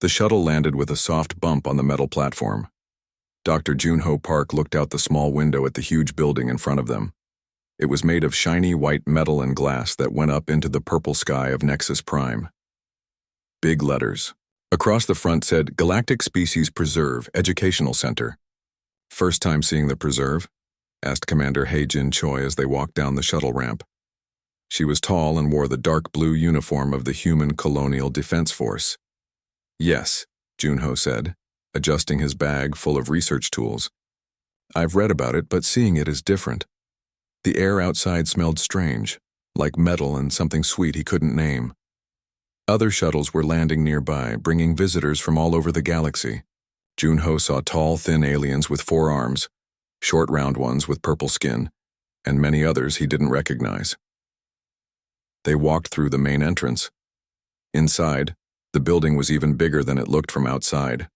The shuttle landed with a soft bump on the metal platform. Dr. Junho Park looked out the small window at the huge building in front of them. It was made of shiny white metal and glass that went up into the purple sky of Nexus Prime. Big letters. Across the front said, Galactic Species Preserve, Educational Center. First time seeing the preserve? Asked Commander He-Jin Choi as they walked down the shuttle ramp. She was tall and wore the dark blue uniform of the Human Colonial Defense Force. Yes, Junho said, adjusting his bag full of research tools. I've read about it, but seeing it is different. The air outside smelled strange, like metal and something sweet he couldn't name. Other shuttles were landing nearby, bringing visitors from all over the galaxy. Junho saw tall, thin aliens with 4 arms, short, round ones with purple skin, and many others he didn't recognize. They walked through the main entrance. Inside, the building was even bigger than it looked from outside.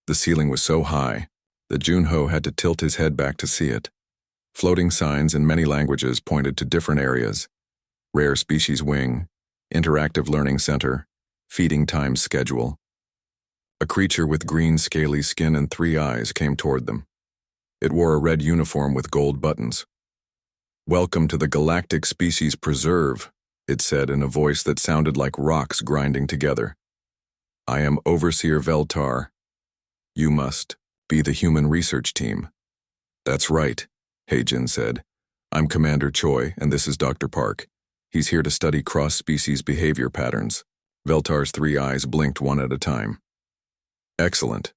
The ceiling was so high that Junho had to tilt his head back to see it. Floating signs in many languages pointed to different areas: rare species wing, interactive learning center, feeding time schedule. A creature with green scaly skin and 3 eyes came toward them. It wore a red uniform with gold buttons. Welcome to the Galactic Species Preserve, it said in a voice that sounded like rocks grinding together. I am Overseer Veltar. You must be the human research team. That's right, He-Jin said. I'm Commander Choi, and this is Dr. Park. He's here to study cross-species behavior patterns. Veltar's 3 eyes blinked one at a time. Excellent.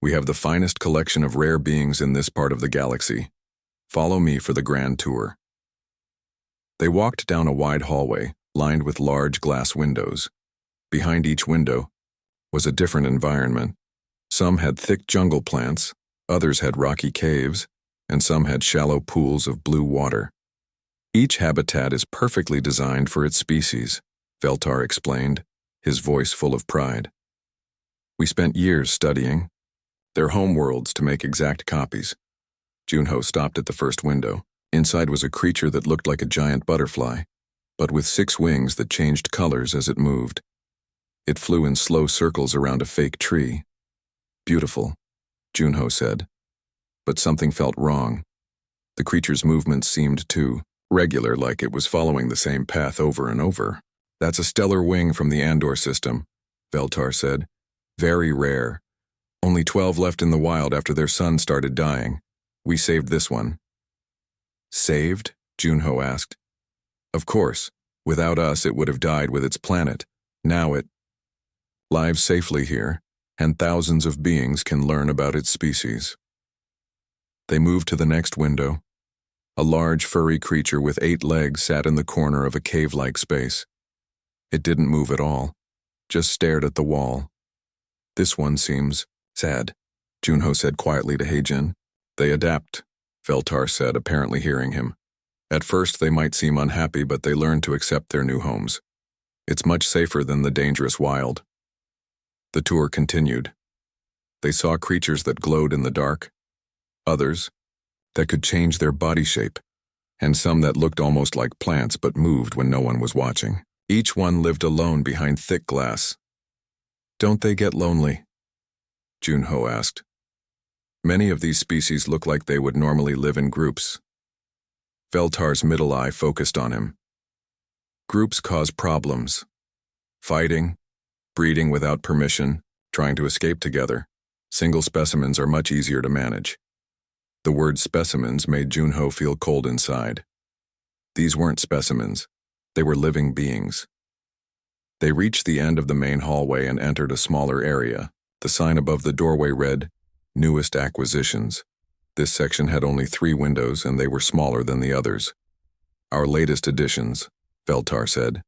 We have the finest collection of rare beings in this part of the galaxy. Follow me for the grand tour. They walked down a wide hallway, lined with large glass windows. Behind each window was a different environment. Some had thick jungle plants, others had rocky caves, and some had shallow pools of blue water. Each habitat is perfectly designed for its species, Veltar explained, his voice full of pride. We spent years studying their homeworlds to make exact copies. Junho stopped at the first window. Inside was a creature that looked like a giant butterfly, but with 6 wings that changed colors as it moved. It flew in slow circles around a fake tree. Beautiful, Junho said. But something felt wrong. The creature's movements seemed too regular, like it was following the same path over and over. That's a stellar wing from the Andor system, Veltar said. Very rare. Only 12 left in the wild after their son started dying. We saved this one. Saved? Junho asked. Of course. Without us, it would have died with its planet. Now it lives safely here, and thousands of beings can learn about its species. They moved to the next window. A large furry creature with 8 legs sat in the corner of a cave-like space. It didn't move at all, just stared at the wall. This one seems sad, Junho said quietly to He-Jin. They adapt, Veltar said, apparently hearing him. At first they might seem unhappy, but they learn to accept their new homes. It's much safer than the dangerous wild. The tour continued. They saw creatures that glowed in the dark, others that could change their body shape, and some that looked almost like plants but moved when no one was watching. Each one lived alone behind thick glass. Don't they get lonely? Junho asked. Many of these species look like they would normally live in groups. Veltar's middle eye focused on him. Groups cause problems. Fighting, breeding without permission, trying to escape together. Single specimens are much easier to manage. The word specimens made Junho feel cold inside. These weren't specimens. They were living beings. They reached the end of the main hallway and entered a smaller area. The sign above the doorway read, Newest Acquisitions. This section had only 3 windows, and they were smaller than the others. Our latest additions, Veltar said.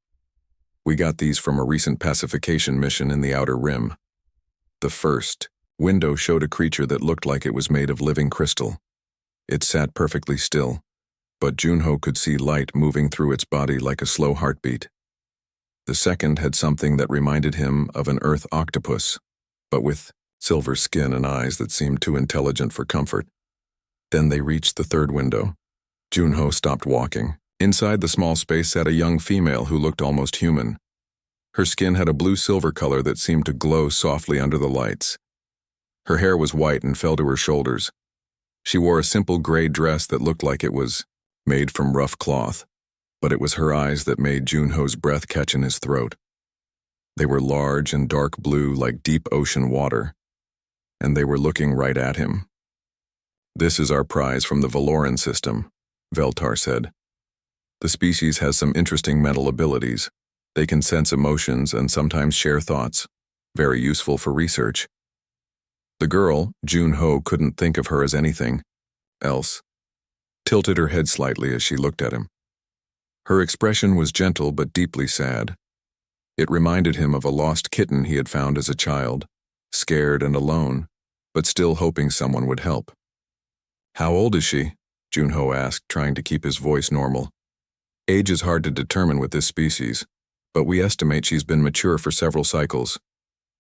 We got these from a recent pacification mission in the Outer Rim. The first window showed a creature that looked like it was made of living crystal. It sat perfectly still, but Junho could see light moving through its body like a slow heartbeat. The second had something that reminded him of an earth octopus, but with silver skin and eyes that seemed too intelligent for comfort. Then they reached the third window. Junho stopped walking. Inside the small space sat a young female who looked almost human. Her skin had a blue-silver color that seemed to glow softly under the lights. Her hair was white and fell to her shoulders. She wore a simple gray dress that looked like it was made from rough cloth, but it was her eyes that made Junho's breath catch in his throat. They were large and dark blue like deep ocean water, and they were looking right at him. "This is our prize from the Valoran system," Veltar said. "The species has some interesting mental abilities. They can sense emotions and sometimes share thoughts. Very useful for research." The girl, Junho, couldn't think of her as anything else, tilted her head slightly as she looked at him. Her expression was gentle but deeply sad. It reminded him of a lost kitten he had found as a child, scared and alone, but still hoping someone would help. "How old is she?" Junho asked, trying to keep his voice normal. "Age is hard to determine with this species, but we estimate she's been mature for several cycles.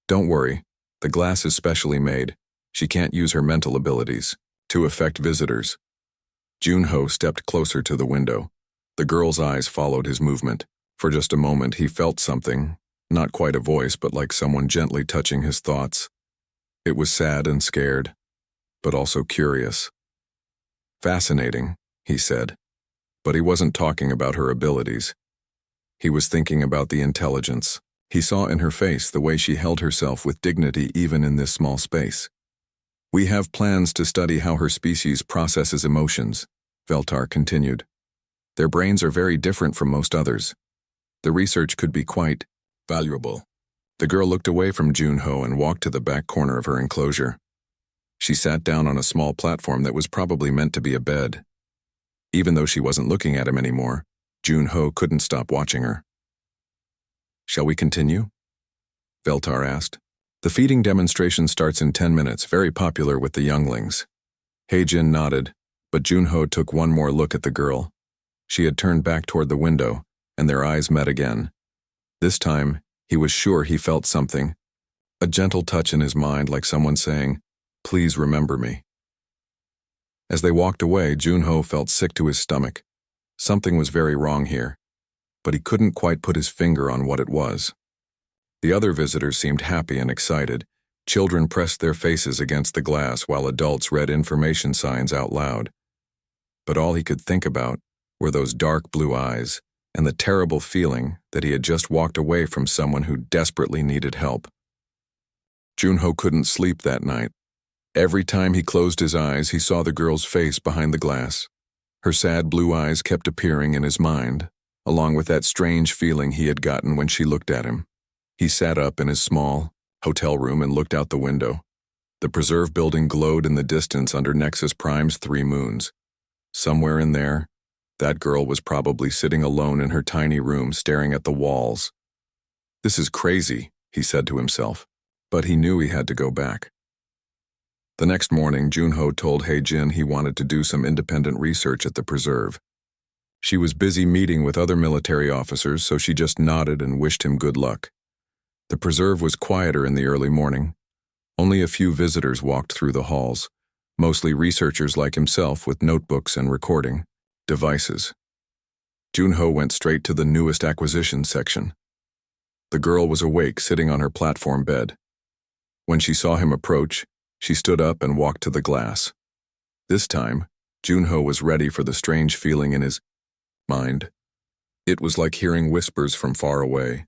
Don't worry, the glass is specially made. She can't use her mental abilities to affect visitors." Junho stepped closer to the window. The girl's eyes followed his movement. For just a moment he felt something, not quite a voice, but like someone gently touching his thoughts. It was sad and scared, but also curious. "Fascinating," he said, but he wasn't talking about her abilities. He was thinking about the intelligence. He saw in her face the way she held herself with dignity even in this small space. "We have plans to study how her species processes emotions," Veltar continued. "Their brains are very different from most others. The research could be quite valuable." The girl looked away from Junho and walked to the back corner of her enclosure. She sat down on a small platform that was probably meant to be a bed. Even though she wasn't looking at him anymore, Junho couldn't stop watching her. "Shall we continue?" Veltar asked. "The feeding demonstration starts in 10 minutes, very popular with the younglings." Heijin nodded, but Junho took one more look at the girl. She had turned back toward the window, and their eyes met again. This time, he was sure he felt something, a gentle touch in his mind like someone saying, "Please remember me." As they walked away, Junho felt sick to his stomach. Something was very wrong here, but he couldn't quite put his finger on what it was. The other visitors seemed happy and excited. Children pressed their faces against the glass while adults read information signs out loud. But all he could think about were those dark blue eyes and the terrible feeling that he had just walked away from someone who desperately needed help. Junho couldn't sleep that night. Every time he closed his eyes, he saw the girl's face behind the glass. Her sad blue eyes kept appearing in his mind, along with that strange feeling he had gotten when she looked at him. He sat up in his small hotel room and looked out the window. The preserve building glowed in the distance under Nexus Prime's 3 moons. Somewhere in there, that girl was probably sitting alone in her tiny room staring at the walls. "This is crazy," he said to himself, but he knew he had to go back. The next morning, Junho told Heijin he wanted to do some independent research at the preserve. She was busy meeting with other military officers, so she just nodded and wished him good luck. The preserve was quieter in the early morning. Only a few visitors walked through the halls, mostly researchers like himself with notebooks and recording devices. Junho went straight to the newest acquisition section. The girl was awake, sitting on her platform bed. When she saw him approach, she stood up and walked to the glass. This time, Junho was ready for the strange feeling in his mind. It was like hearing whispers from far away.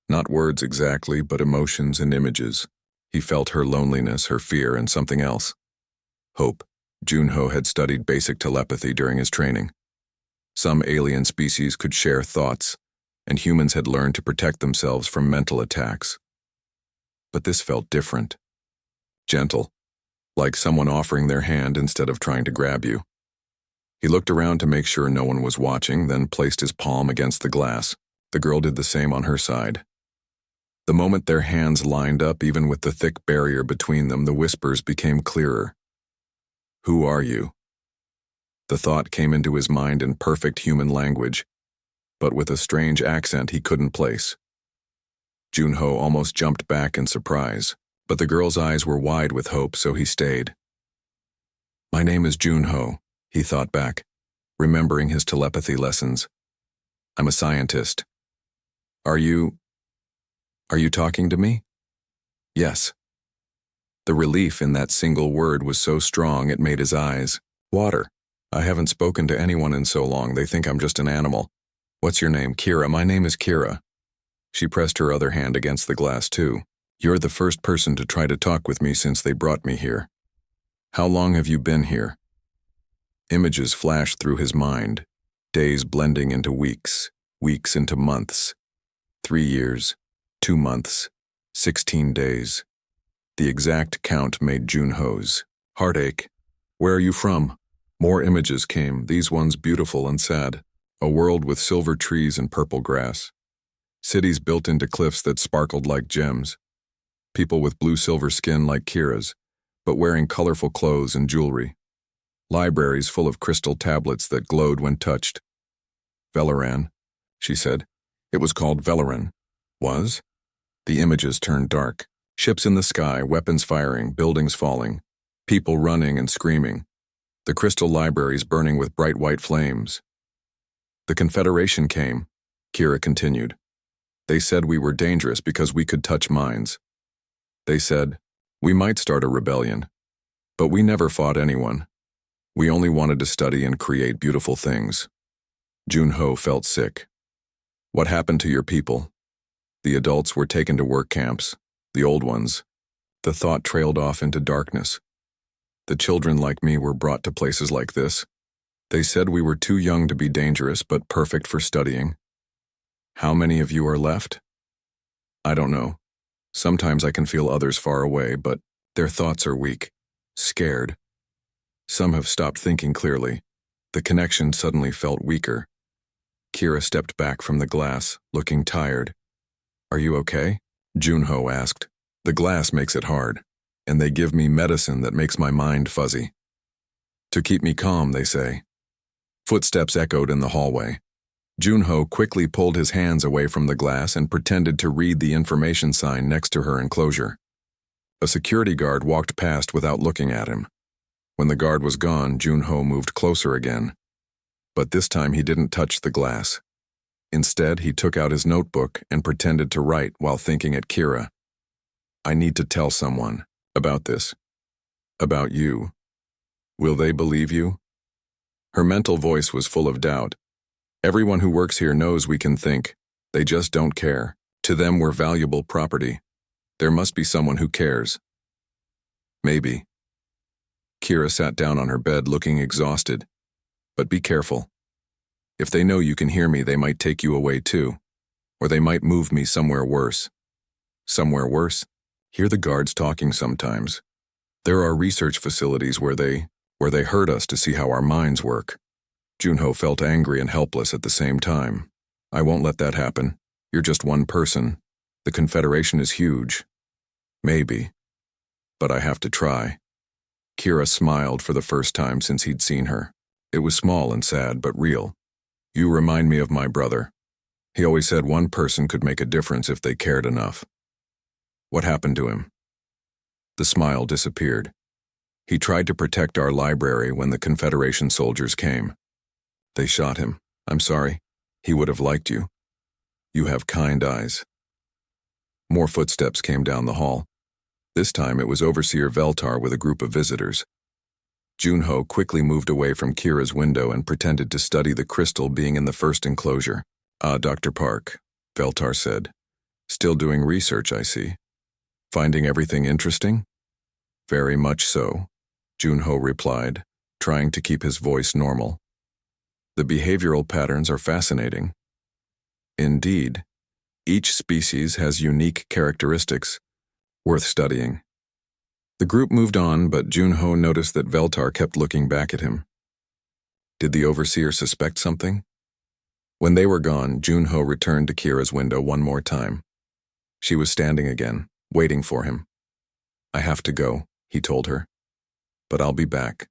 Not words exactly, but emotions and images. He felt her loneliness, her fear, and something else. Hope. Junho had studied basic telepathy during his training. Some alien species could share thoughts, and humans had learned to protect themselves from mental attacks. But this felt different. Gentle, like someone offering their hand instead of trying to grab you. He looked around to make sure no one was watching, then placed his palm against the glass. The girl did the same on her side. The moment their hands lined up, even with the thick barrier between them, the whispers became clearer. "Who are you?" The thought came into his mind in perfect human language, but with a strange accent he couldn't place. Junho almost jumped back in surprise, but the girl's eyes were wide with hope, so he stayed. "My name is Junho," he thought back, remembering his telepathy lessons. "I'm a scientist. Are you?" Are you talking to me? Yes. The relief in that single word was so strong it made his eyes water. I haven't spoken to anyone in so long, they think I'm just an animal. What's your name? Kira. My name is Kira. She pressed her other hand against the glass too. You're the first person to try to talk with me since they brought me here. How long have you been here? Images flashed through his mind, days blending into weeks, weeks into months. 3 years, 2 months, 16 days. The exact count made Junho's heartache. Where are you from? More images came, these ones beautiful and sad. A world with silver trees and purple grass. Cities built into cliffs that sparkled like gems. People with blue-silver skin like Kira's, but wearing colorful clothes and jewelry. Libraries full of crystal tablets that glowed when touched. Velaran, she said. It was called Velaran. Was? The images turned dark. Ships in the sky, weapons firing, buildings falling. People running and screaming. The crystal libraries burning with bright white flames. The Confederation came, Kira continued. They said we were dangerous because we could touch minds. They said, we might start a rebellion. But we never fought anyone. We only wanted to study and create beautiful things. Junho felt sick. What happened to your people? The adults were taken to work camps, the old ones. The thought trailed off into darkness. The children like me were brought to places like this. They said we were too young to be dangerous but perfect for studying. How many of you are left? I don't know. Sometimes I can feel others far away, but their thoughts are weak, scared. Some have stopped thinking clearly. The connection suddenly felt weaker. Kira stepped back from the glass, looking tired. Are you okay? Junho asked. The glass makes it hard, and they give me medicine that makes my mind fuzzy. To keep me calm, they say. Footsteps echoed in the hallway. Junho quickly pulled his hands away from the glass and pretended to read the information sign next to her enclosure. A security guard walked past without looking at him. When the guard was gone, Junho moved closer again. But this time he didn't touch the glass. Instead, he took out his notebook and pretended to write while thinking at Kira. I need to tell someone about this. About you. Will they believe you? Her mental voice was full of doubt. Everyone who works here knows we can think. They just don't care. To them, we're valuable property. There must be someone who cares. Maybe. Kira sat down on her bed looking exhausted. But be careful. If they know you can hear me, they might take you away too. Or they might move me somewhere worse. Somewhere worse? Hear the guards talking sometimes. There are research facilities where they hurt us to see how our minds work. Junho felt angry and helpless at the same time. I won't let that happen. You're just one person. The Confederation is huge. Maybe. But I have to try. Kira smiled for the first time since he'd seen her. It was small and sad, but real. You remind me of my brother. He always said one person could make a difference if they cared enough. What happened to him? The smile disappeared. He tried to protect our library when the Confederation soldiers came. They shot him. I'm sorry. He would have liked you. You have kind eyes. More footsteps came down the hall. This time it was Overseer Veltar with a group of visitors. Junho quickly moved away from Kira's window and pretended to study the crystal being in the first enclosure. Ah, Dr. Park, Veltar said. Still doing research, I see. Finding everything interesting? Very much so, Junho replied, trying to keep his voice normal. The behavioral patterns are fascinating. Indeed, each species has unique characteristics, worth studying. The group moved on, but Junho noticed that Veltar kept looking back at him. Did the Overseer suspect something? When they were gone, Junho returned to Kira's window one more time. She was standing again, waiting for him. I have to go, he told her. But I'll be back,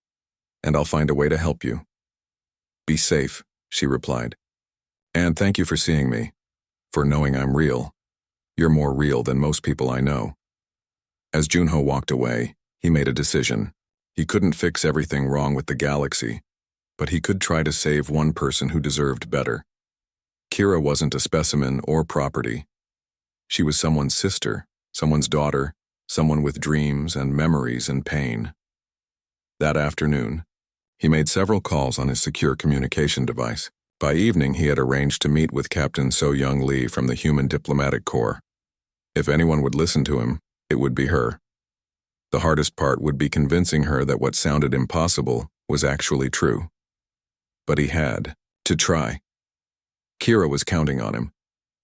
and I'll find a way to help you. Be safe, she replied. And thank you for seeing me, for knowing I'm real. You're more real than most people I know. As Junho walked away, he made a decision. He couldn't fix everything wrong with the galaxy, but he could try to save one person who deserved better. Kira wasn't a specimen or property. She was someone's sister, someone's daughter, someone with dreams and memories and pain. That afternoon, he made several calls on his secure communication device. By evening, he had arranged to meet with Captain So-Young Lee from the Human Diplomatic Corps. If anyone would listen to him, it would be her. The hardest part would be convincing her that what sounded impossible was actually true. But he had to try. Kira was counting on him,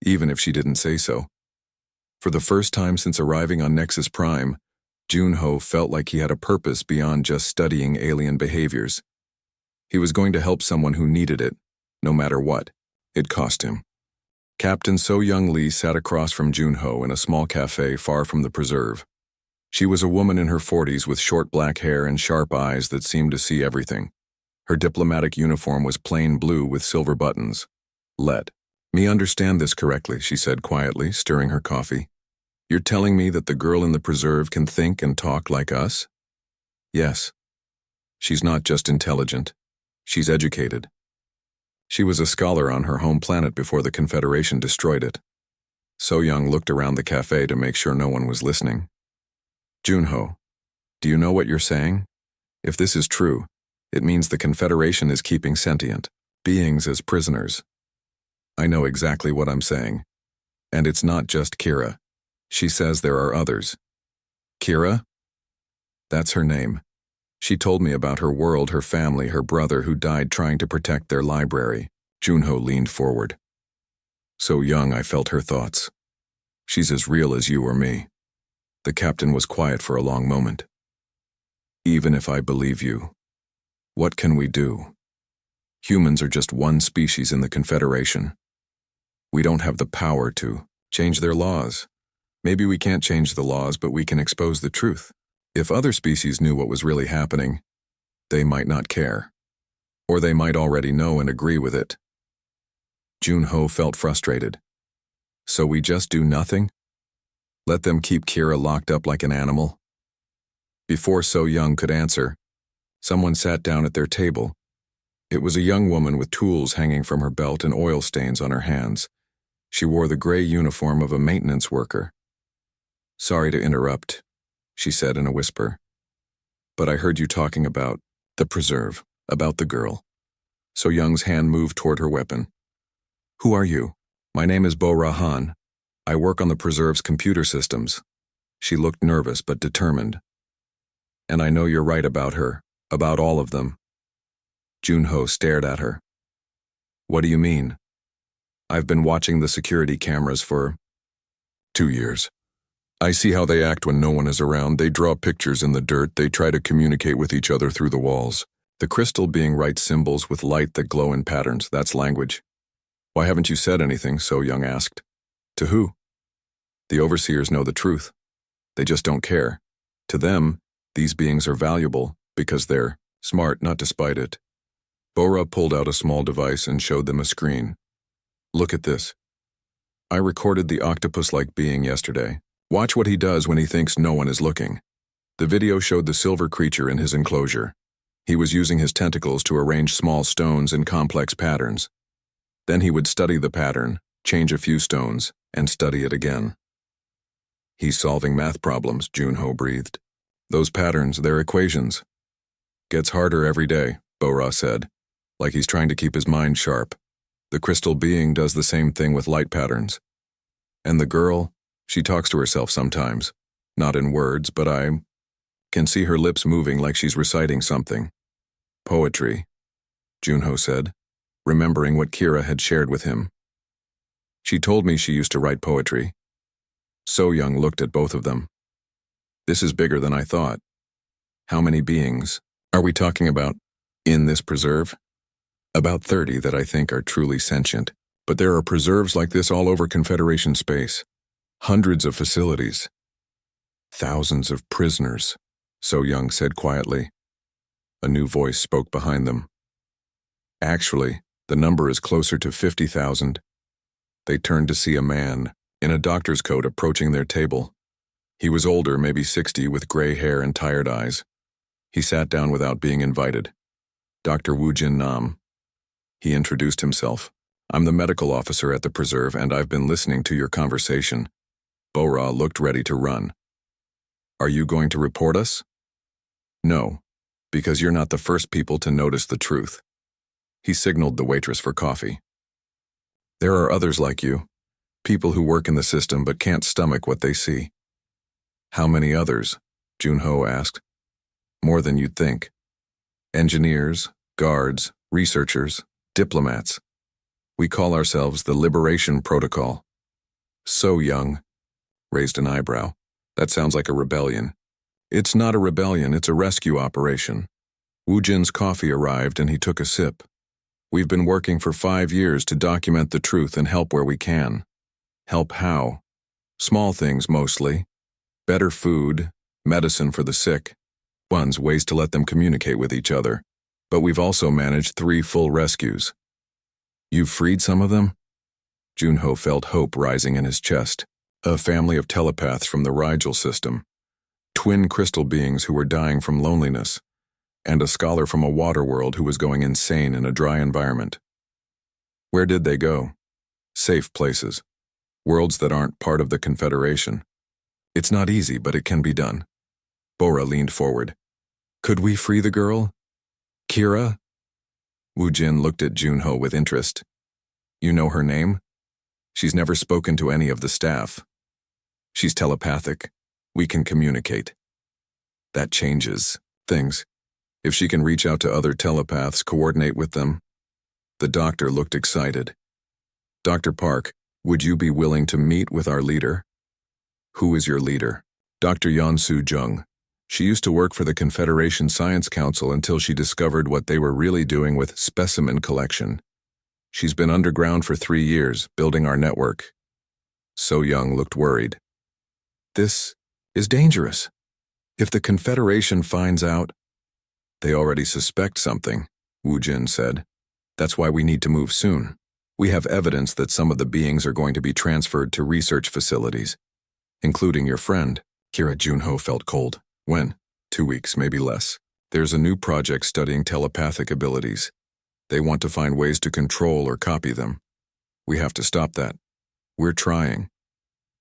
even if she didn't say so. For the first time since arriving on Nexus Prime, Junho felt like he had a purpose beyond just studying alien behaviors. He was going to help someone who needed it, no matter what it cost him. Captain So-Young Lee sat across from Junho in a small cafe far from the preserve. She was a woman in her 40s with short black hair and sharp eyes that seemed to see everything. Her diplomatic uniform was plain blue with silver buttons. "Let me understand this correctly," she said quietly, stirring her coffee. "You're telling me that the girl in the preserve can think and talk like us?" "Yes. She's not just intelligent. She's educated. She was a scholar on her home planet before the Confederation destroyed it." So-Young looked around the cafe to make sure no one was listening. "Junho, do you know what you're saying? If this is true, it means the Confederation is keeping sentient beings as prisoners." "I know exactly what I'm saying. And it's not just Kira. She says there are others." "Kira?" "That's her name. She told me about her world, her family, her brother who died trying to protect their library." Junho leaned forward. "So young, I felt her thoughts. She's as real as you or me." The captain was quiet for a long moment. "Even if I believe you, what can we do? Humans are just one species in the Confederation. We don't have the power to change their laws. Maybe we can't change the laws, but we can expose the truth. If other species knew what was really happening, they might not care. Or they might already know and agree with it." Junho felt frustrated. "So we just do nothing? Let them keep Kira locked up like an animal?" Before So-Young could answer, someone sat down at their table. It was a young woman with tools hanging from her belt and oil stains on her hands. She wore the gray uniform of a maintenance worker. "Sorry to interrupt," she said in a whisper, "but I heard you talking about the preserve, about the girl." So-Young's hand moved toward her weapon. "Who are you?" "My name is Bo Rahan. I work on the preserve's computer systems." She looked nervous but determined. "And I know you're right about her, about all of them." Junho stared at her. "What do you mean?" "I've been watching the security cameras for 2 years. I see how they act when no one is around. They draw pictures in the dirt. They try to communicate with each other through the walls. The crystal being writes symbols with light that glow in patterns. That's language." "Why haven't you said anything?" So-Young asked. "To who?" "The overseers know the truth. They just don't care. To them, these beings are valuable because they're smart, not despite it." Bora pulled out a small device and showed them a screen. "Look at this. I recorded the octopus-like being yesterday. Watch what he does when he thinks no one is looking." The video showed the silver creature in his enclosure. He was using his tentacles to arrange small stones in complex patterns. Then he would study the pattern, change a few stones, and study it again. "He's solving math problems," Junho breathed. "Those patterns, they're equations." "Gets harder every day," Bora said, like he's trying to keep his mind sharp. "The crystal being does the same thing with light patterns. And the girl, she talks to herself sometimes. Not in words, but I can see her lips moving like she's reciting something." "Poetry," Junho said, remembering what Kira had shared with him. "She told me she used to write poetry." So-Young looked at both of them. "This is bigger than I thought. How many beings are we talking about in this preserve?" "About 30 that I think are truly sentient. But there are preserves like this all over Confederation space. Hundreds of facilities. Thousands of prisoners," So-Young said quietly. A new voice spoke behind them. "Actually, the number is closer to 50,000. They turned to see a man, in a doctor's coat, approaching their table. He was older, maybe 60, with gray hair and tired eyes. He sat down without being invited. "Dr. Woojin Nam." He introduced himself. "I'm the medical officer at the preserve, and I've been listening to your conversation. Bora looked ready to run. Are you going to report us? No, because you're not the first people to notice the truth. He signaled the waitress for coffee. There are others like you, people who work in the system but can't stomach what they see. How many others? Junho asked. More than you'd think. Engineers, guards, researchers, diplomats. We call ourselves the Liberation Protocol. So Young raised an eyebrow. That sounds like a rebellion. It's not a rebellion, it's a rescue operation. Wu Jin's coffee arrived and he took a sip. We've been working for 5 years to document the truth and help where we can. Help how? Small things mostly. Better food, medicine for the sick. Ways to let them communicate with each other. But we've also managed 3 full rescues. You've freed some of them? Junho felt hope rising in his chest. A family of telepaths from the Rigel system. Twin crystal beings who were dying from loneliness. And a scholar from a water world who was going insane in a dry environment. Where did they go? Safe places. Worlds that aren't part of the Confederation. It's not easy, but it can be done. Bora leaned forward. Could we free the girl? Kira? Wu Jin looked at Junho with interest. You know her name? She's never spoken to any of the staff. She's telepathic. We can communicate. That changes things. If she can reach out to other telepaths, coordinate with them. The doctor looked excited. Dr. Park, would you be willing to meet with our leader? Who is your leader? Dr. Yansu Jung. She used to work for the Confederation Science Council until she discovered what they were really doing with specimen collection. She's been underground for 3 years, building our network. So Young looked worried. This is dangerous. If the Confederation finds out, they already suspect something, Wu Jin said. That's why we need to move soon. We have evidence that some of the beings are going to be transferred to research facilities, including your friend. Kira. Junho felt cold. When? 2 weeks, maybe less. There's a new project studying telepathic abilities. They want to find ways to control or copy them. We have to stop that. We're trying.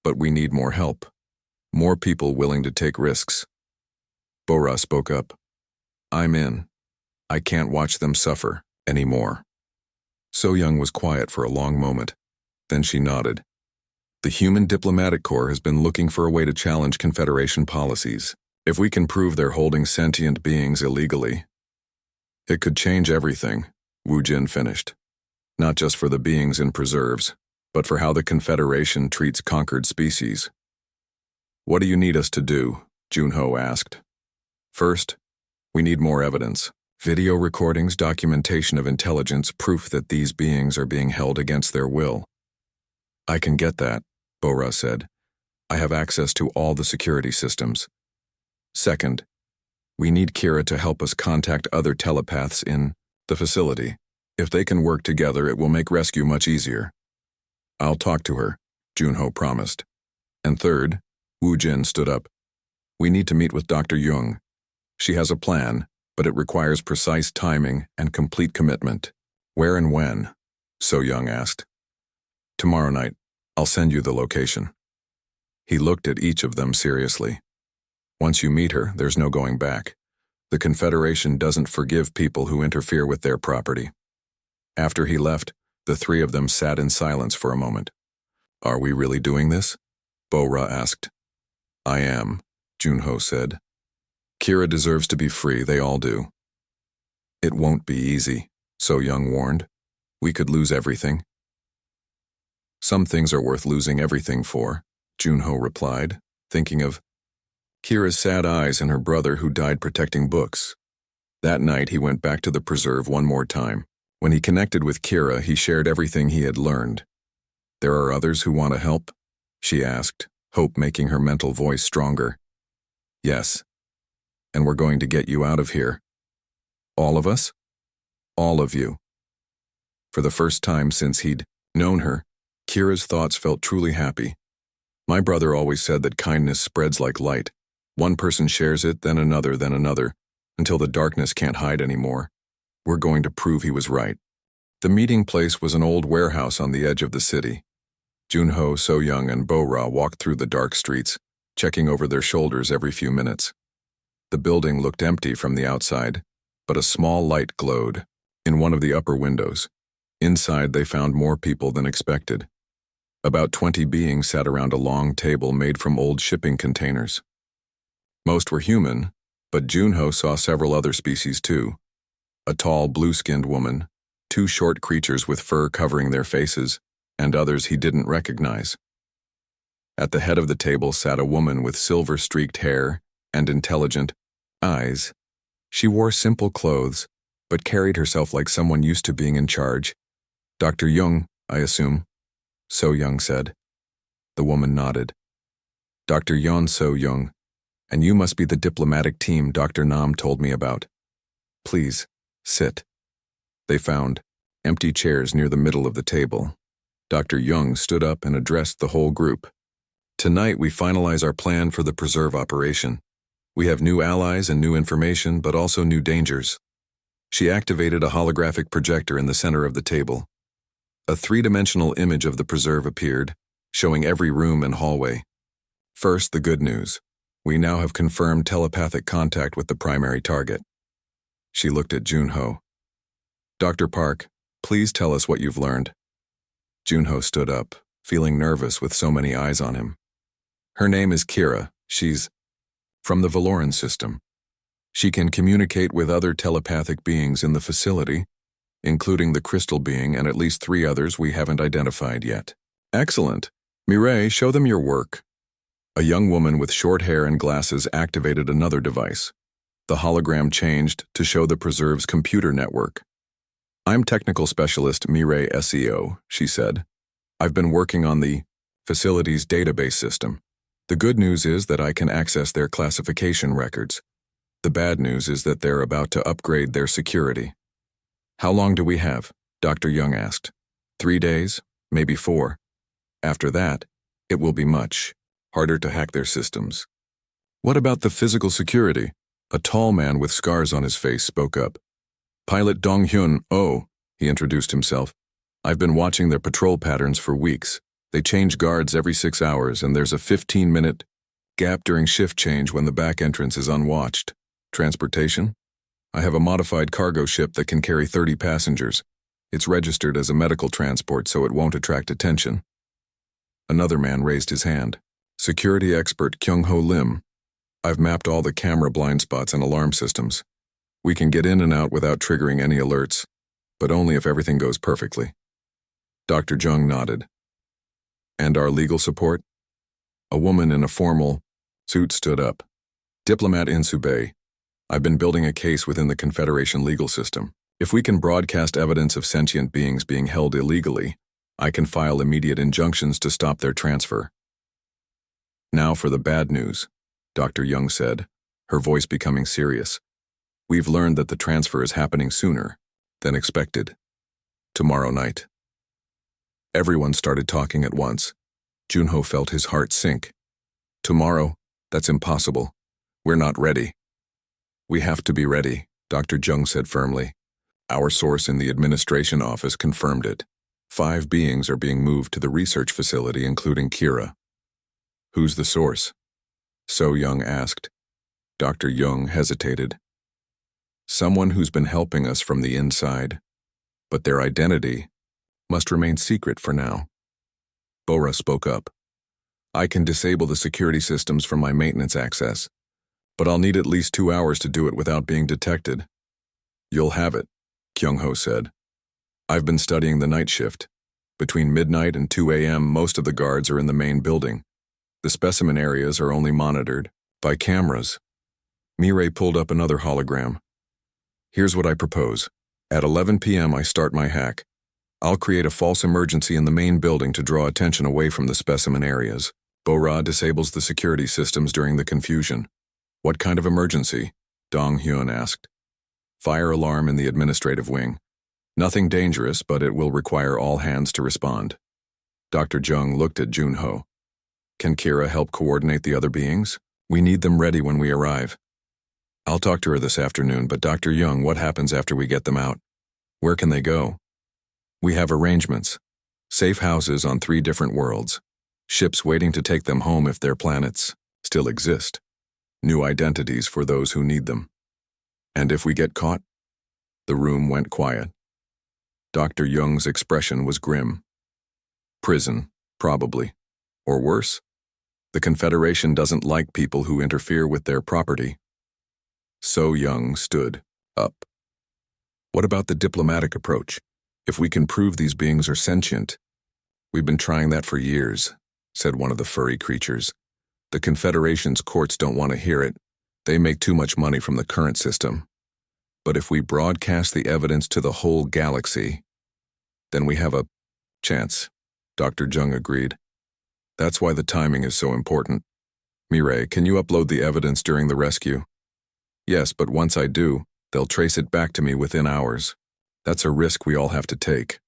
But we need more help. More people willing to take risks. Bora spoke up. I'm in. I can't watch them suffer anymore. So Young was quiet for a long moment. Then she nodded. The Human Diplomatic Corps has been looking for a way to challenge Confederation policies. If we can prove they're holding sentient beings illegally, it could change everything, Wu Jin finished. Not just for the beings in preserves, but for how the Confederation treats conquered species. What do you need us to do? Junho asked. First, we need more evidence. Video recordings, documentation of intelligence, proof that these beings are being held against their will. I can get that, Bora said. I have access to all the security systems. Second, we need Kira to help us contact other telepaths in the facility. If they can work together, it will make rescue much easier. I'll talk to her, Junho promised. And third, Wu Jin stood up. We need to meet with Dr. Jung. She has a plan, but it requires precise timing and complete commitment. Where and when? So Young asked. Tomorrow night. I'll send you the location. He looked at each of them seriously. Once you meet her, there's no going back. The Confederation doesn't forgive people who interfere with their property. After he left, the 3 of them sat in silence for a moment. Are we really doing this? Bora asked. I am, Junho said. Kira deserves to be free, they all do. It won't be easy, So Young warned. We could lose everything. Some things are worth losing everything for, Junho replied, thinking of Kira's sad eyes and her brother who died protecting books. That night he went back to the preserve one more time. When he connected with Kira, he shared everything he had learned. There are others who want to help? She asked, hope making her mental voice stronger. Yes. And we're going to get you out of here. All of us? All of you. For the first time since he'd known her, Kira's thoughts felt truly happy. My brother always said that kindness spreads like light. One person shares it, then another, until the darkness can't hide anymore. We're going to prove he was right. The meeting place was an old warehouse on the edge of the city. Junho, So-young, and Bo-ra walked through the dark streets, checking over their shoulders every few minutes. The building looked empty from the outside, but a small light glowed in one of the upper windows. Inside, they found more people than expected. About 20 beings sat around a long table made from old shipping containers. Most were human, but Junho saw several other species too. A tall, blue-skinned woman, 2 short creatures with fur covering their faces, and others he didn't recognize. At the head of the table sat a woman with silver-streaked hair and intelligent eyes. She wore simple clothes, but carried herself like someone used to being in charge. "Dr. Jung, I assume," So-young said. The woman nodded. "Dr. Yon So-young, and you must be the diplomatic team Dr. Nam told me about. Please, sit." They found empty chairs near the middle of the table. Dr. Jung stood up and addressed the whole group. "Tonight we finalize our plan for the preserve operation. We have new allies and new information, but also new dangers." She activated a holographic projector in the center of the table. A 3-dimensional image of the preserve appeared, showing every room and hallway. First, the good news. We now have confirmed telepathic contact with the primary target. She looked at Junho. "Dr. Park, please tell us what you've learned." Junho stood up, feeling nervous with so many eyes on him. "Her name is Kira. She's from the Valoran system. She can communicate with other telepathic beings in the facility, including the crystal being and at least 3 others we haven't identified yet." "Excellent. Mireille, show them your work." A young woman with short hair and glasses activated another device. The hologram changed to show the preserve's computer network. "I'm technical specialist Mireille SEO," she said. "I've been working on the facility's database system. The good news is that I can access their classification records. The bad news is that they're about to upgrade their security." "How long do we have?" Dr. Jung asked. 3 days, maybe 4. After that, it will be much harder to hack their systems. "What about the physical security?" A tall man with scars on his face spoke up. "Pilot Dong-hyun, oh," he introduced himself. "I've been watching their patrol patterns for weeks. They change guards every 6 hours, and there's a 15-minute gap during shift change when the back entrance is unwatched. Transportation? I have a modified cargo ship that can carry 30 passengers. It's registered as a medical transport, so it won't attract attention." Another man raised his hand. "Security expert Kyung-ho Lim. I've mapped all the camera blind spots and alarm systems. We can get in and out without triggering any alerts, but only if everything goes perfectly." Dr. Jung nodded. "And our legal support?" A woman in a formal suit stood up. "Diplomat Insube. I've been building a case within the Confederation legal system. If we can broadcast evidence of sentient beings being held illegally, I can file immediate injunctions to stop their transfer." "Now for the bad news," Dr. Jung said, her voice becoming serious. "We've learned that the transfer is happening sooner than expected. Tomorrow night." Everyone started talking at once. Junho felt his heart sink. "Tomorrow? That's impossible. We're not ready." "We have to be ready," Dr. Jung said firmly. "Our source in the administration office confirmed it. 5 beings are being moved to the research facility, including Kira." "Who's the source?" So-young asked. Dr. Jung hesitated. "Someone who's been helping us from the inside, but their identity must remain secret for now." Bo-ra spoke up. "I can disable the security systems from my maintenance access, but I'll need at least 2 hours to do it without being detected." "You'll have it," Kyung-ho said. "I've been studying the night shift. Between midnight and 2 a.m., most of the guards are in the main building. The specimen areas are only monitored by cameras." Mireille pulled up another hologram. "Here's what I propose. At 11 p.m. I start my hack. I'll create a false emergency in the main building to draw attention away from the specimen areas. Bo-ra disables the security systems during the confusion." "What kind of emergency?" Dong-hyun asked. "Fire alarm in the administrative wing. Nothing dangerous, but it will require all hands to respond." Dr. Jung looked at Junho. "Can Kira help coordinate the other beings? We need them ready when we arrive." "I'll talk to her this afternoon, but Dr. Jung, what happens after we get them out? Where can they go?" "We have arrangements. Safe houses on 3 different worlds. Ships waiting to take them home if their planets still exist. New identities for those who need them. And if we get caught? The room went quiet. Dr. Jung's expression was grim. Prison, probably. Or worse. The Confederation doesn't like people who interfere with their property. So Jung stood up. What about the diplomatic approach? If we can prove these beings are sentient. We've been trying that for years, said one of the furry creatures. The Confederation's courts don't want to hear it. They make too much money from the current system. But if we broadcast the evidence to the whole galaxy, then we have a chance, Dr. Jung agreed. That's why the timing is so important. Mireille, can you upload the evidence during the rescue? Yes, but once I do, they'll trace it back to me within hours. That's a risk we all have to take.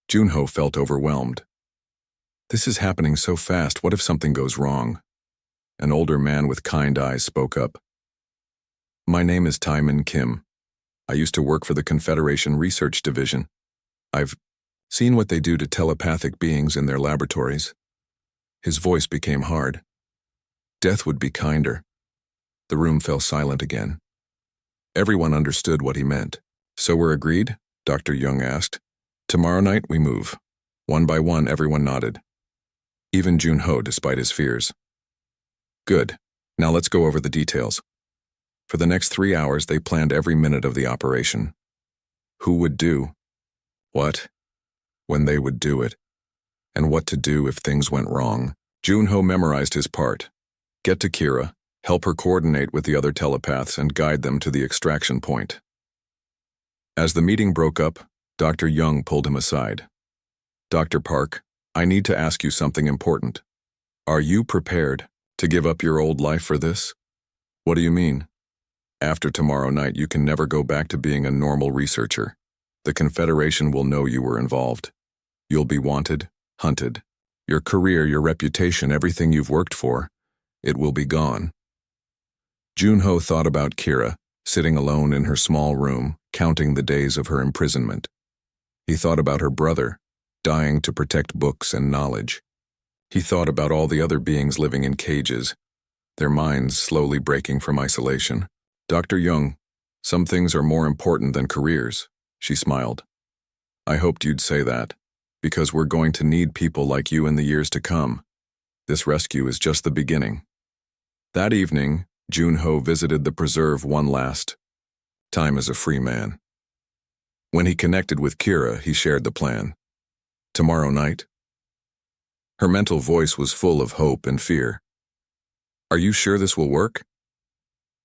Junho felt overwhelmed. This is happening so fast, what if something goes wrong? An older man with kind eyes spoke up. My name is Taemin Kim. I used to work for the Confederation Research Division. I've seen what they do to telepathic beings in their laboratories. His voice became hard. Death would be kinder. The room fell silent again. Everyone understood what he meant. So we're agreed? Dr. Jung asked. Tomorrow night we move. One by one, everyone nodded. Even Junho, despite his fears. Good. Now let's go over the details. For the next 3 hours, they planned every minute of the operation. Who would do what, when they would do it, and what to do if things went wrong. Junho memorized his part. Get to Kira, help her coordinate with the other telepaths, and guide them to the extraction point. As the meeting broke up, Dr. Jung pulled him aside. Dr. Park, I need to ask you something important. Are you prepared to give up your old life for this? What do you mean? After tomorrow night, you can never go back to being a normal researcher. The Confederation will know you were involved. You'll be wanted, hunted. Your career, your reputation, everything you've worked for, it will be gone. Junho thought about Kira, sitting alone in her small room, counting the days of her imprisonment. He thought about her brother, dying to protect books and knowledge. He thought about all the other beings living in cages, their minds slowly breaking from isolation. Dr. Jung, some things are more important than careers, she smiled. I hoped you'd say that, because we're going to need people like you in the years to come. This rescue is just the beginning. That evening, Junho visited the preserve one last time as a free man. When he connected with Kira, he shared the plan. Tomorrow night? Her mental voice was full of hope and fear. Are you sure this will work?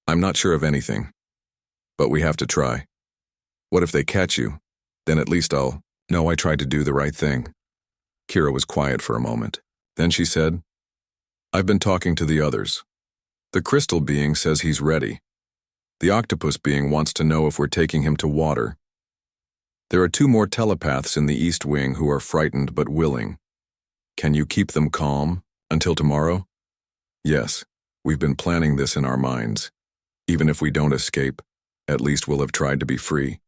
I'm not sure of anything, but we have to try. What if they catch you? Then at least I'll know I tried to do the right thing. Kira was quiet for a moment. Then she said, I've been talking to the others. The crystal being says he's ready. The octopus being wants to know if we're taking him to water. There are 2 more telepaths in the East Wing who are frightened but willing. Can you keep them calm until tomorrow? Yes, we've been planning this in our minds. Even if we don't escape, at least we'll have tried to be free.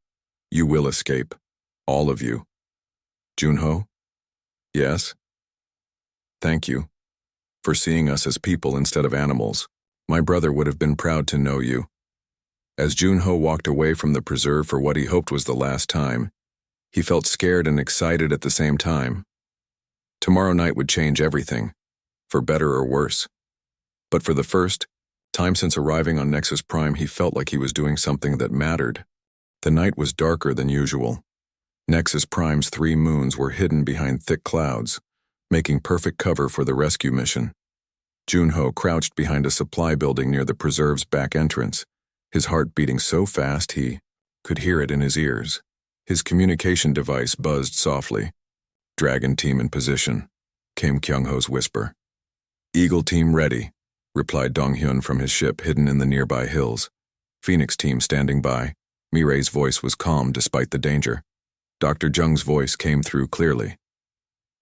You will escape. All of you. Junho? Yes? Thank you for seeing us as people instead of animals. My brother would have been proud to know you. As Junho walked away from the preserve for what he hoped was the last time, he felt scared and excited at the same time. Tomorrow night would change everything, for better or worse. But for the first time since arriving on Nexus Prime, he felt like he was doing something that mattered. The night was darker than usual. Nexus Prime's 3 moons were hidden behind thick clouds, making perfect cover for the rescue mission. Junho crouched behind a supply building near the preserve's back entrance, his heart beating so fast he could hear it in his ears. His communication device buzzed softly. Dragon team in position, came Kyungho's whisper. Eagle team ready, replied Donghyun from his ship hidden in the nearby hills. Phoenix team standing by. Mireille's voice was calm despite the danger. Dr. Jung's voice came through clearly.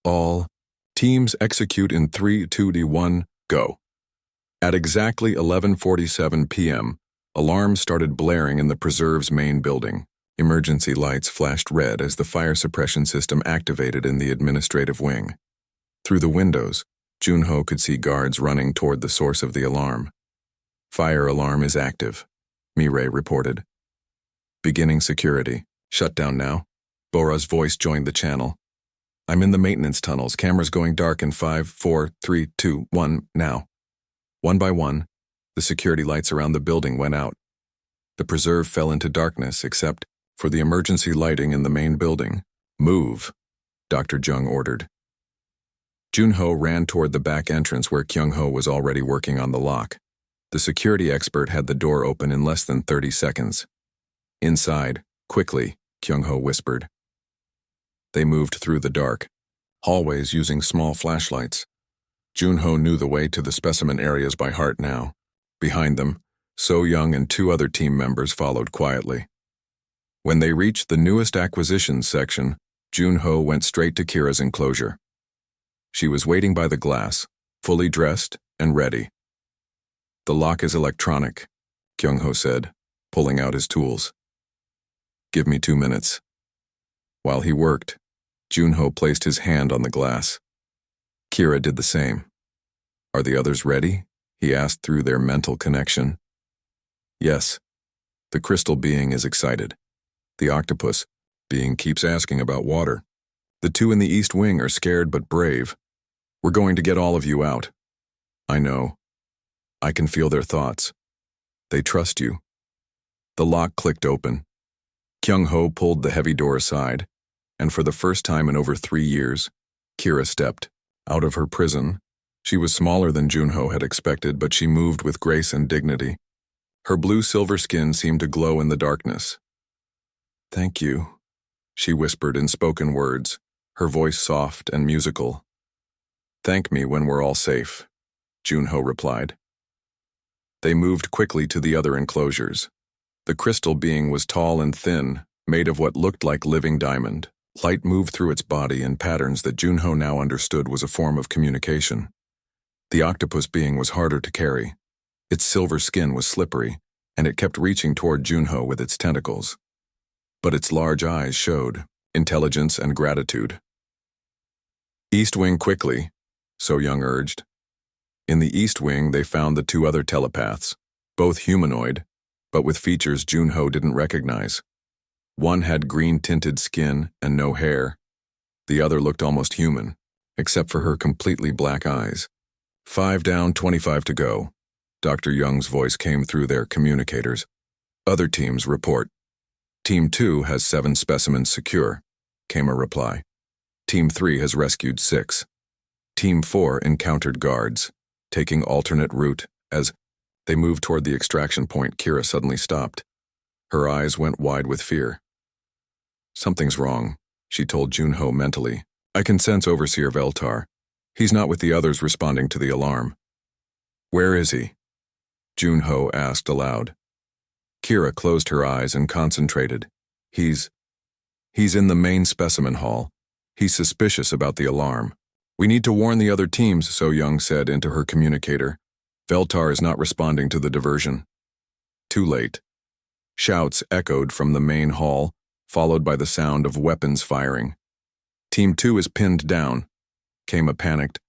All teams execute in 3, 2, 1, go. At exactly 11:47 p.m., alarms started blaring in the preserve's main building. Emergency lights flashed red as the fire suppression system activated in the administrative wing. Through the windows, Junho could see guards running toward the source of the alarm. Fire alarm is active, Mireille reported. Beginning security. Shut down now. Bora's voice joined the channel. I'm in the maintenance tunnels. Cameras going dark in 5, 4, 3, 2, 1, now. One by one, the security lights around the building went out. The preserve fell into darkness except for the emergency lighting in the main building. Move, Dr. Jung ordered. Junho ran toward the back entrance where Kyung-ho was already working on the lock. The security expert had the door open in less than 30 seconds. Inside, quickly, Kyung-ho whispered. They moved through the dark hallways using small flashlights. Junho knew the way to the specimen areas by heart now. Behind them, So-young and 2 other team members followed quietly. When they reached the newest acquisitions section, Junho went straight to Kira's enclosure. She was waiting by the glass, fully dressed and ready. The lock is electronic, Kyung-ho said, pulling out his tools. Give me 2 minutes. While he worked, Junho placed his hand on the glass. Kira did the same. Are the others ready? He asked through their mental connection. Yes. The crystal being is excited. The octopus being keeps asking about water. The 2 in the east wing are scared but brave. We're going to get all of you out. I know. I can feel their thoughts. They trust you. The lock clicked open. Kyung-ho pulled the heavy door aside, and for the first time in over 3 years, Kira stepped out of her prison. She was smaller than Junho had expected, but she moved with grace and dignity. Her blue-silver skin seemed to glow in the darkness. Thank you, she whispered in spoken words, her voice soft and musical. Thank me when we're all safe, Junho replied. They moved quickly to the other enclosures. The crystal being was tall and thin, made of what looked like living diamond. Light moved through its body in patterns that Junho now understood was a form of communication. The octopus being was harder to carry. Its silver skin was slippery, and it kept reaching toward Junho with its tentacles. But its large eyes showed intelligence and gratitude. East Wing quickly, So-young urged. In the East Wing, they found the 2 other telepaths, both humanoid, but with features Junho didn't recognize. One had green-tinted skin and no hair. The other looked almost human, except for her completely black eyes. 5 down, 25 to go. Dr. Young's voice came through their communicators. Other teams report. Team 2 has 7 specimens secure, came a reply. Team 3 has rescued 6. Team 4 encountered guards, taking alternate route. As they moved toward the extraction point, Kira suddenly stopped. Her eyes went wide with fear. Something's wrong, she told Junho mentally. I can sense Overseer Veltar. He's not with the others responding to the alarm. Where is he? Junho asked aloud. Kira closed her eyes and concentrated. He's in the main specimen hall. He's suspicious about the alarm. We need to warn the other teams, So-young said into her communicator. Veltar is not responding to the diversion. Too late. Shouts echoed from the main hall, followed by the sound of weapons firing. Team 2 is pinned down, came a panicked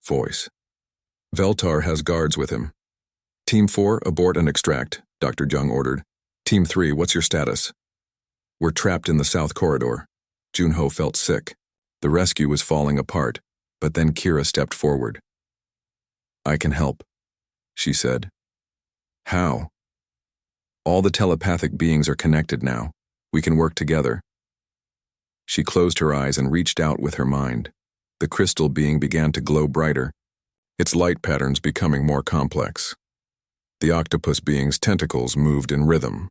voice. Veltar has guards with him. Team 4, abort and extract, Dr. Jung ordered. Team 3, what's your status? We're trapped in the south corridor. Junho felt sick. The rescue was falling apart, but then Kira stepped forward. I can help, she said. How? All the telepathic beings are connected now. We can work together. She closed her eyes and reached out with her mind. The crystal being began to glow brighter, its light patterns becoming more complex. The octopus being's tentacles moved in rhythm.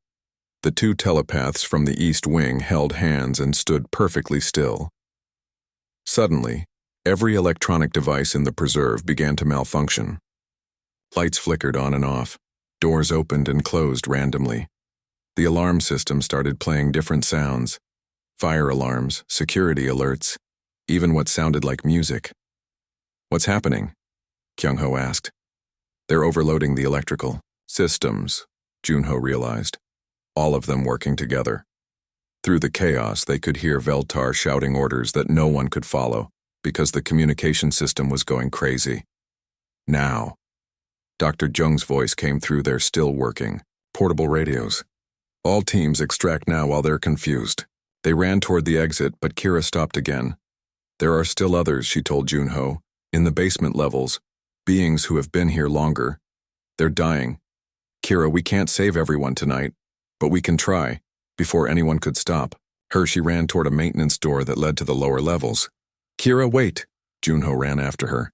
The 2 telepaths from the East Wing held hands and stood perfectly still. Suddenly, every electronic device in the preserve began to malfunction. Lights flickered on and off. Doors opened and closed randomly. The alarm system started playing different sounds. Fire alarms, security alerts, even what sounded like music. What's happening? Kyung-ho asked. They're overloading the electrical systems, Junho realized. All of them working together. Through the chaos, they could hear Veltar shouting orders that no one could follow because the communication system was going crazy. Now, Dr. Jung's voice came through their still-working, portable radios. All teams extract now while they're confused. They ran toward the exit, but Kira stopped again. There are still others, she told Junho, in the basement levels, beings who have been here longer. They're dying. Kira, we can't save everyone tonight, but we can try. Before anyone could stop, Hershey ran toward a maintenance door that led to the lower levels. Kira, wait! Junho ran after her.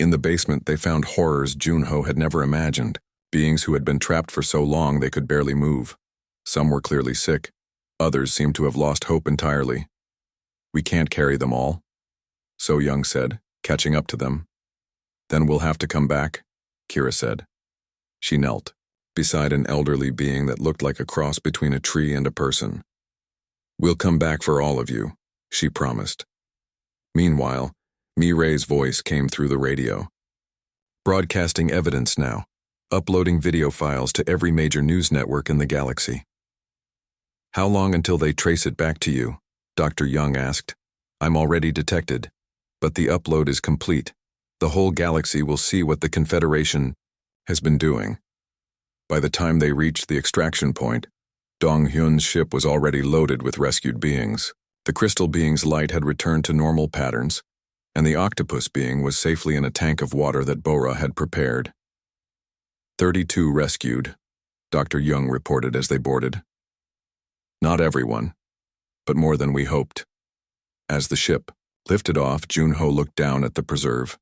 In the basement, they found horrors Junho had never imagined, beings who had been trapped for so long they could barely move. Some were clearly sick. Others seemed to have lost hope entirely. We can't carry them all, So Young said, catching up to them. Then we'll have to come back, Kira said. She knelt beside an elderly being that looked like a cross between a tree and a person. We'll come back for all of you, she promised. Meanwhile, Mirei's voice came through the radio. Broadcasting evidence now, uploading video files to every major news network in the galaxy. How long until they trace it back to you? Dr. Young asked. I'm already detected, but the upload is complete. The whole galaxy will see what the Confederation has been doing. By the time they reached the extraction point, Dong Hyun's ship was already loaded with rescued beings. The crystal being's light had returned to normal patterns, and the octopus being was safely in a tank of water that Bora had prepared. 32 rescued, Dr. Young reported as they boarded. Not everyone, but more than we hoped. As the ship lifted off, Junho looked down at the preserve.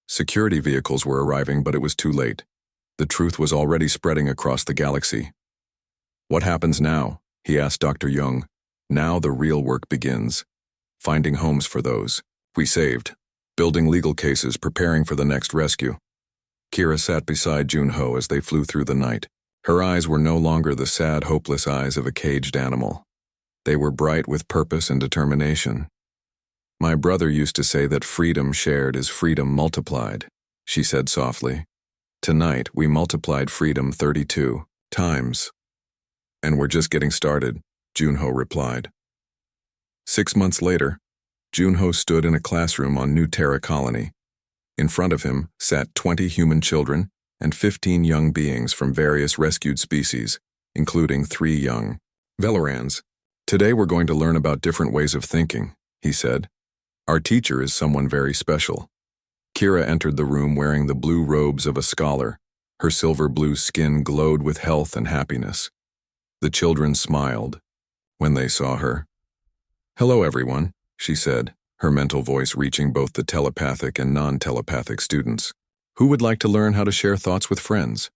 Security vehicles were arriving, but it was too late. The truth was already spreading across the galaxy. What happens now? He asked Dr. Young. Now the real work begins. Finding homes for those we saved. Building legal cases, preparing for the next rescue. Kira sat beside Junho as they flew through the night. Her eyes were no longer the sad, hopeless eyes of a caged animal. They were bright with purpose and determination. My brother used to say that freedom shared is freedom multiplied, she said softly. Tonight, we multiplied freedom 32 times. And we're just getting started, Junho replied. 6 months later, Junho stood in a classroom on New Terra Colony. In front of him sat 20 human children and 15 young beings from various rescued species, including 3 young Velorans. Today we're going to learn about different ways of thinking, he said. Our teacher is someone very special. Kira entered the room wearing the blue robes of a scholar. Her silver blue skin glowed with health and happiness. The children smiled when they saw her. Hello, everyone, she said, her mental voice reaching both the telepathic and non-telepathic students. Who would like to learn how to share thoughts with friends?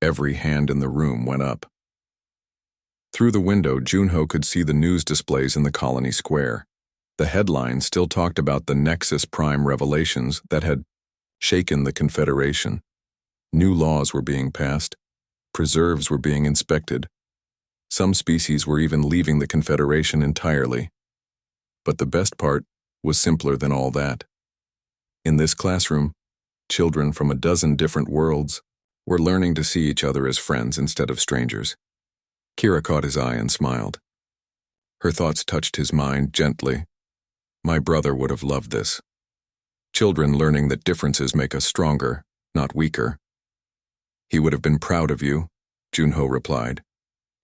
Every hand in the room went up. Through the window, Junho could see the news displays in the colony square. The headlines still talked about the Nexus Prime revelations that had shaken the Confederation. New laws were being passed. Preserves were being inspected. Some species were even leaving the Confederation entirely. But the best part was simpler than all that. In this classroom, children from a dozen different worlds were learning to see each other as friends instead of strangers. Kira caught his eye and smiled. Her thoughts touched his mind gently. My brother would have loved this. Children learning that differences make us stronger, not weaker. He would have been proud of you, Junho replied.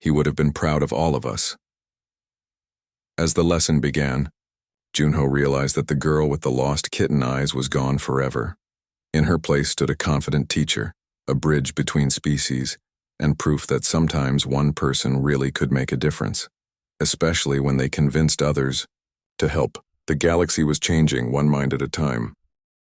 He would have been proud of all of us. As the lesson began, Junho realized that the girl with the lost kitten eyes was gone forever. In her place stood a confident teacher, a bridge between species, and proof that sometimes one person really could make a difference, especially when they convinced others to help. The galaxy was changing one mind at a time.